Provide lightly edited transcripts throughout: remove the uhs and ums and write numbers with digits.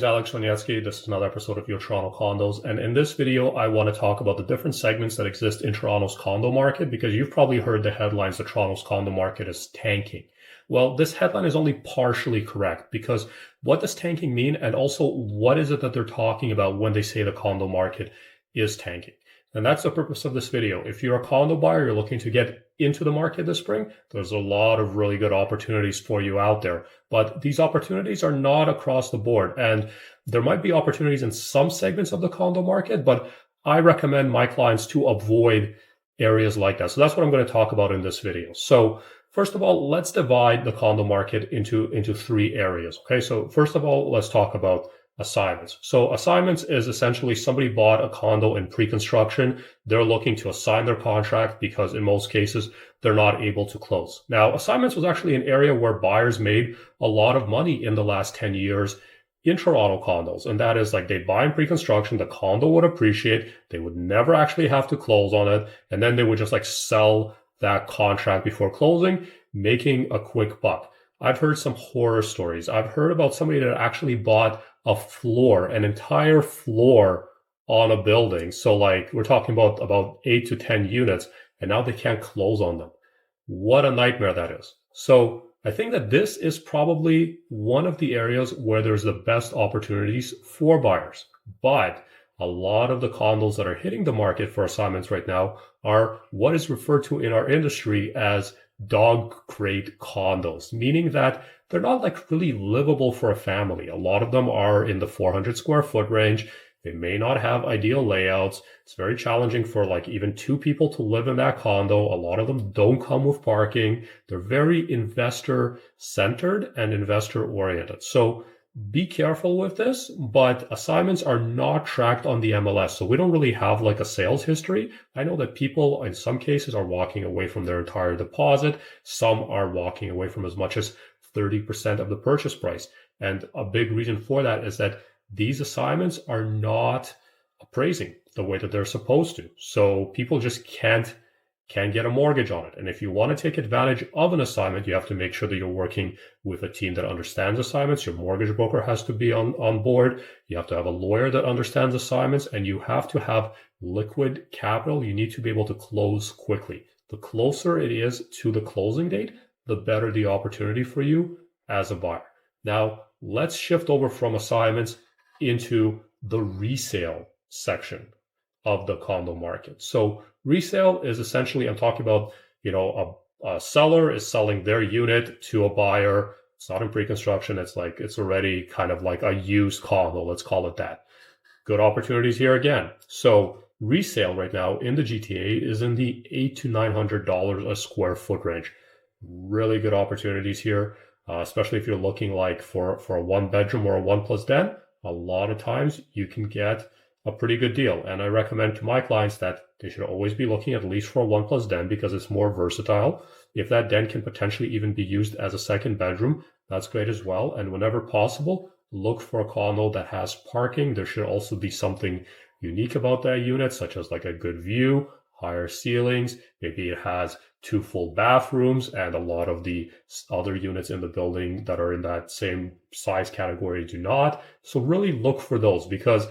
Alex Woniecki. This is another episode of your Toronto Condos. And in this video, I want to talk about the different segments that exist in Toronto's condo market, because you've probably heard the headlines that Toronto's condo market is tanking. Well, this headline is only partially correct, because what does tanking mean? And also, what is it that they're talking about when they say the condo market is tanking? And that's the purpose of this video. If you're a condo buyer, you're looking to get into the market this spring, there's a lot of really good opportunities for you out there. But these opportunities are not across the board. And there might be opportunities in some segments of the condo market, but I recommend my clients to avoid areas like that. So that's what I'm going to talk about in this video. So first of all, let's divide the condo market into three areas. Okay, so first of all, let's talk about assignments. So assignments is essentially somebody bought a condo in pre-construction. They're looking to assign their contract because in most cases, they're not able to close. Now, assignments was actually an area where buyers made a lot of money in the last 10 years in Toronto condos. And that is like they buy in pre-construction, the condo would appreciate, they would never actually have to close on it. And then they would just like sell that contract before closing, making a quick buck. I've heard some horror stories. I've heard about somebody that actually bought a floor, an entire floor on a building. So like we're talking about 8 to 10 units, and now they can't close on them. What a nightmare that is. So I think that this is probably one of the areas where there's the best opportunities for buyers. But a lot of the condos that are hitting the market for assignments right now are what is referred to in our industry as dog crate condos, meaning that they're not like really livable for a family. A lot of them are in the 400 square foot range. They may not have ideal layouts. It's very challenging for like even two people to live in that condo. A lot of them don't come with parking. They're very investor centered and investor oriented. So be careful with this, but assignments are not tracked on the MLS. So we don't really have like a sales history. I know that people in some cases are walking away from their entire deposit. Some are walking away from as much as 30% of the purchase price. And a big reason for that is that these assignments are not appraising the way that they're supposed to. So people just can't get a mortgage on it. And if you want to take advantage of an assignment, you have to make sure that you're working with a team that understands assignments. Your mortgage broker has to be on board. You have to have a lawyer that understands assignments, and you have to have liquid capital. You need to be able to close quickly. The closer it is to the closing date, the better the opportunity for you as a buyer. Now, let's shift over from assignments into the resale section of the condo market. So resale is essentially, I'm talking about, a seller is selling their unit to a buyer. It's not in pre-construction. It's like, it's already kind of like a used condo. Let's call it that. Good opportunities here again. So resale right now in the GTA is in the $800 to $900 a square foot range. Really good opportunities here, especially if you're looking like for a one bedroom or a 1+ den. A lot of times you can get a pretty good deal. And I recommend to my clients that they should always be looking at least for a 1+ den because it's more versatile. If that den can potentially even be used as a second bedroom, that's great as well. And whenever possible, look for a condo that has parking. There should also be something unique about that unit, such as like a good view, higher ceilings. Maybe it has 2 full bathrooms, and a lot of the other units in the building that are in that same size category do not. So really look for those, because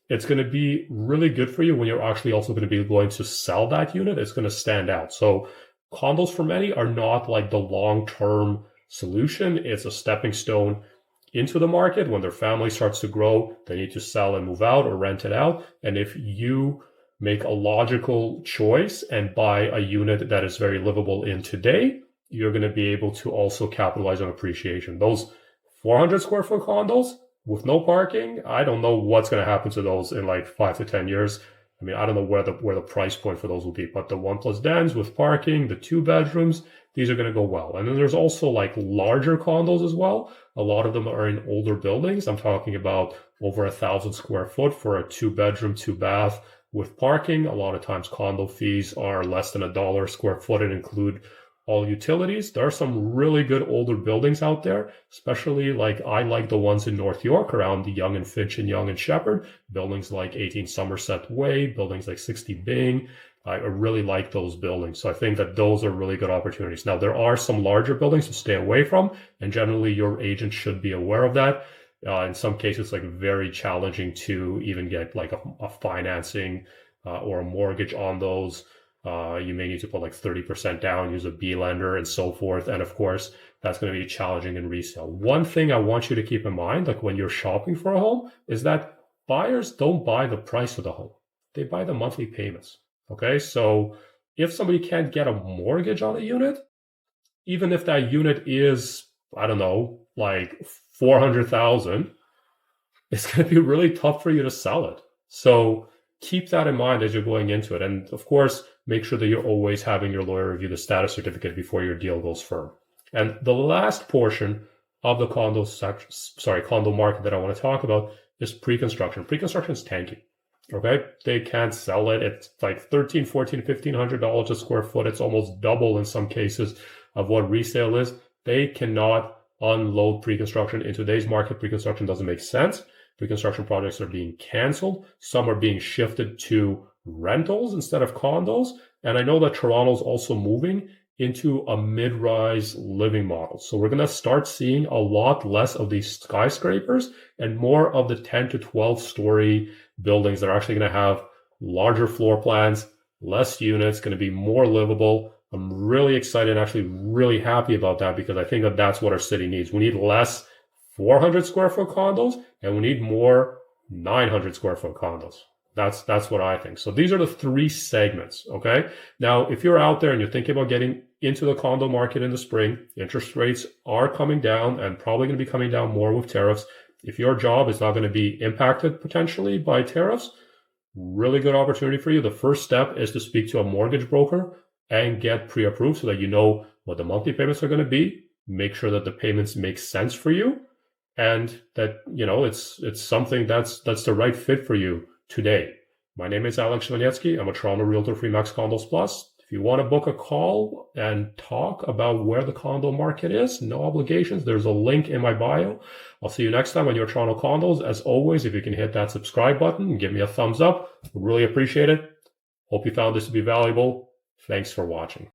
it's going to be really good for you when you're actually also going to be going to sell that unit. It's going to stand out. So condos for many are not like the long-term solution. It's a stepping stone into the market. When their family starts to grow, they need to sell and move out or rent it out. And if you make a logical choice and buy a unit that is very livable in today, you're going to be able to also capitalize on appreciation. Those 400 square foot condos with no parking, I don't know what's going to happen to those in like 5 to 10 years. I mean, I don't know where the price point for those will be, but the 1+ dens with parking, the 2 bedrooms, these are going to go well. And then there's also like larger condos as well. A lot of them are in older buildings. I'm talking about over 1,000 square foot for a 2 bedroom, 2 bath with parking. A lot of times condo fees are less than $1 a square foot and include all utilities. There are some really good older buildings out there, especially like I like the ones in North York around the Yonge and Finch and Yonge and Shepherd, buildings like 18 Somerset Way, buildings like 60 Byng. I really like those buildings. So I think that those are really good opportunities. Now, there are some larger buildings to stay away from, and generally your agent should be aware of that. In some cases, like very challenging to even get like a financing or a mortgage on those. You may need to put like 30% down, use a B lender and so forth. And of course, that's going to be challenging in resale. One thing I want you to keep in mind, like when you're shopping for a home, is that buyers don't buy the price of the home. They buy the monthly payments. Okay. So if somebody can't get a mortgage on a unit, even if that unit is, I don't know, like 400,000, it's going to be really tough for you to sell it. So keep that in mind as you're going into it. And of course, make sure that you're always having your lawyer review the status certificate before your deal goes firm. And the last portion of the condo market that I want to talk about is pre-construction. Pre-construction is tanking. Okay. They can't sell it. It's like $1,300, $1,400, $1,500 a square foot. It's almost double in some cases of what resale is. They cannot unload pre-construction. In today's market, pre-construction doesn't make sense. Pre-construction projects are being canceled. Some are being shifted to rentals instead of condos. And I know that Toronto's also moving into a mid-rise living model. So we're going to start seeing a lot less of these skyscrapers and more of the 10 to 12 story buildings that are actually going to have larger floor plans, less units, going to be more livable. I'm really excited and actually really happy about that because I think that that's what our city needs. We need less 400 square foot condos and we need more 900 square foot condos. That's what I think. So these are the three segments. Okay. Now, if you're out there and you're thinking about getting into the condo market in the spring, interest rates are coming down and probably going to be coming down more with tariffs. If your job is not going to be impacted potentially by tariffs, really good opportunity for you. The first step is to speak to a mortgage broker and get pre-approved so that you know what the monthly payments are going to be. Make sure that the payments make sense for you and that, you know, it's something that's the right fit for you today. My name is Alex Shvanetsky. I'm a Toronto realtor for Max Condos Plus. If you want to book a call and talk about where the condo market is, no obligations. There's a link in my bio. I'll see you next time on your Toronto Condos. As always, if you can hit that subscribe button and give me a thumbs up, I'd really appreciate it. Hope you found this to be valuable. Thanks for watching.